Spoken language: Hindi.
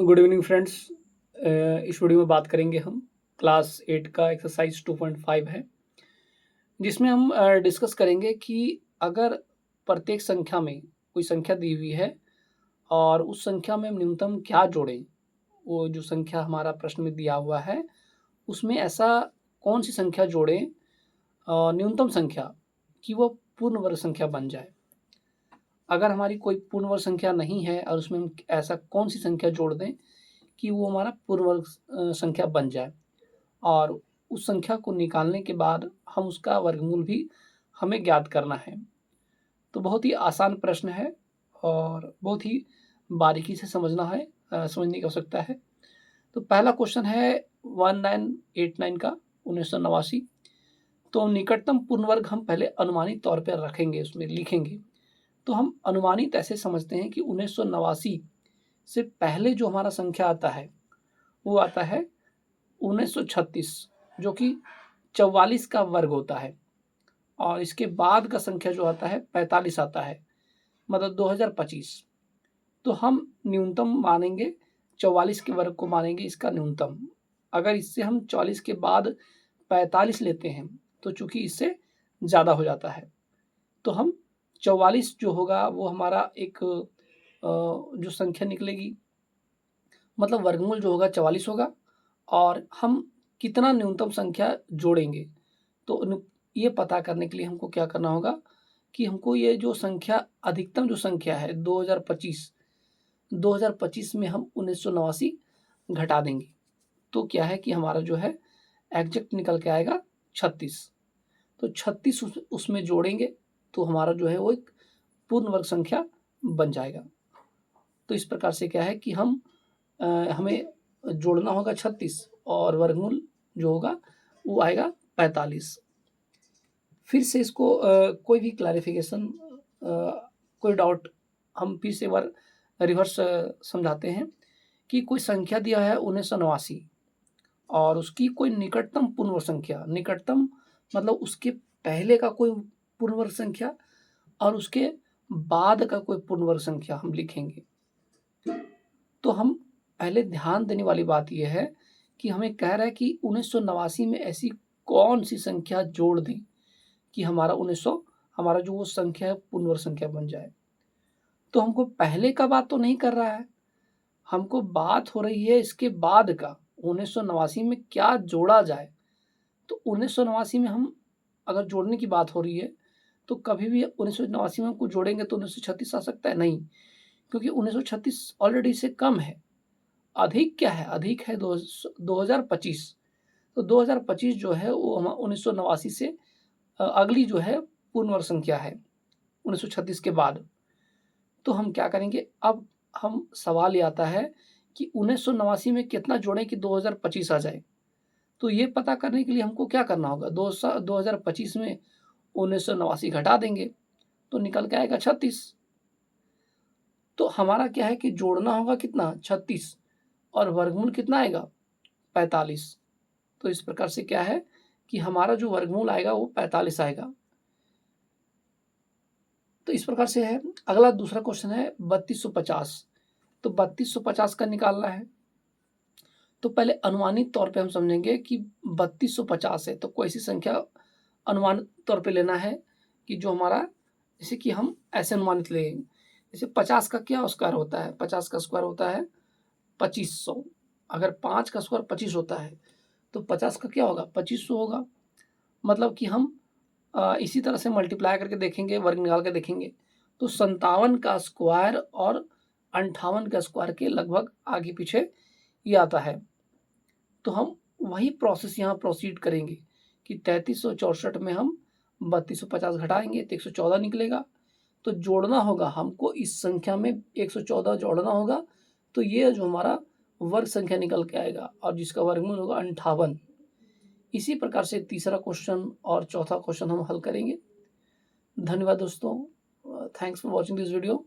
Good evening friends. इस वीडियो में बात करेंगे हम क्लास 8 का एक्सरसाइज 2.5 है, जिसमें हम डिस्कस करेंगे कि अगर प्रत्येक संख्या में कोई संख्या दी हुई है और उस संख्या में हम न्यूनतम क्या जोड़ें। वो जो संख्या हमारा प्रश्न में दिया हुआ है उसमें ऐसा कौन सी संख्या जोड़ें, न्यूनतम संख्या, कि वो पूर्ण वर्ग संख्या बन जाए। अगर हमारी कोई पूर्ण वर्ग संख्या नहीं है और उसमें हम ऐसा कौन सी संख्या जोड़ दें कि वो हमारा पूर्ण वर्ग संख्या बन जाए, और उस संख्या को निकालने के बाद हम उसका वर्गमूल भी हमें ज्ञात करना है। तो बहुत ही आसान प्रश्न है और बहुत ही बारीकी से समझना है, समझने की आवश्यकता है। तो पहला क्वेश्चन है 1989 का 1989। तो निकटतम पूर्ण वर्ग हम पहले अनुमानित तौर पर रखेंगे, उसमें लिखेंगे। तो हम अनुमानित ऐसे समझते हैं कि 1989 से पहले जो हमारा संख्या आता है वो आता है 1936, जो कि 44 का वर्ग होता है, और इसके बाद का संख्या जो आता है 45 आता है, मतलब 2025। तो हम न्यूनतम मानेंगे 44 के वर्ग को, मानेंगे इसका न्यूनतम। अगर इससे हम 44 के बाद 45 लेते हैं तो चूंकि इससे ज़्यादा हो जाता है, तो हम 44 जो होगा वो हमारा एक जो संख्या निकलेगी, मतलब वर्गमूल जो होगा 44 होगा। और हम कितना न्यूनतम संख्या जोड़ेंगे, तो ये पता करने के लिए हमको क्या करना होगा कि हमको ये जो संख्या, अधिकतम जो संख्या है 2025 में हम 1989 घटा देंगे। तो क्या है कि हमारा जो है एग्जैक्ट निकल के आएगा 36। तो 36 उसमें जोड़ेंगे तो हमारा जो है वो एक पूर्ण वर्ग संख्या बन जाएगा। तो इस प्रकार से क्या है कि हमें जोड़ना होगा 36 और वर्गमूल जो होगा वो आएगा 45। फिर से इसको कोई भी क्लैरिफिकेशन, कोई डाउट, हम फिर से एक बार रिवर्स समझाते हैं कि कोई संख्या दिया है 1989 और उसकी कोई निकटतम पूर्ण वर्ग संख्या, निकटतम मतलब उसके पहले का कोई पूर्ण वर्ग संख्या और उसके बाद का कोई पूर्ण वर्ग संख्या हम लिखेंगे। तो हम पहले ध्यान देने वाली बात यह है कि हमें कह रहा है कि 1989 में ऐसी कौन सी संख्या जोड़ दें कि हमारा जो वो संख्या है पूर्ण वर्ग संख्या बन जाए। तो हमको पहले का बात तो नहीं कर रहा है, हमको बात हो रही है इसके बाद का, 1989 में क्या जोड़ा जाए। तो 1989 में हम अगर जोड़ने की बात हो रही है तो कभी भी 1989 में हमको जोड़ेंगे तो 1936 आ सकता है? नहीं, क्योंकि 1936 ऑलरेडी से कम है। अधिक क्या है? अधिक है 2025। तो 2025 जो है वो 1989 से अगली जो है पूर्ण वर्ग संख्या है 1936 के बाद। तो हम क्या करेंगे, अब हम सवाल ये आता है कि 1989 में कितना जोड़ें कि 2025 आ जाए। तो ये पता करने के लिए हमको क्या करना होगा, 2025 में 1989 घटा देंगे तो निकल के आएगा 36। तो हमारा क्या है कि जोड़ना होगा कितना, 36, और वर्गमूल कितना आएगा, 45। तो इस प्रकार से क्या है कि हमारा जो वर्गमूल आएगा वो 45 आएगा। तो इस प्रकार से है। अगला दूसरा क्वेश्चन है 3250। तो 3250 का निकालना है। तो पहले अनुमानित तौर पे हम समझेंगे कि 3250 है तो कोई ऐसी संख्या अनुमानित तौर पे लेना है कि जो हमारा, जैसे कि हम ऐसे अनुमानित लेंगे, जैसे 50 का क्या स्क्वायर होता है, 50 का स्क्वायर होता है 2500। अगर 5 का स्क्वायर 25 होता है तो 50 का क्या होगा, 2500 होगा। मतलब कि हम इसी तरह से मल्टीप्लाई करके देखेंगे, वर्ग निकाल के देखेंगे तो 57 का स्क्वायर और 58 का स्क्वायर के लगभग आगे पीछे ये आता है। तो हम वही प्रोसेस यहाँ प्रोसीड करेंगे कि 3364 में हम 3250 घटाएंगे तो 114 निकलेगा। तो जोड़ना होगा हमको, इस संख्या में 114 जोड़ना होगा, तो ये जो हमारा वर्ग संख्या निकल के आएगा और जिसका वर्गमूल होगा 58। इसी प्रकार से तीसरा क्वेश्चन और चौथा क्वेश्चन हम हल करेंगे। धन्यवाद दोस्तों, thanks for watching this video.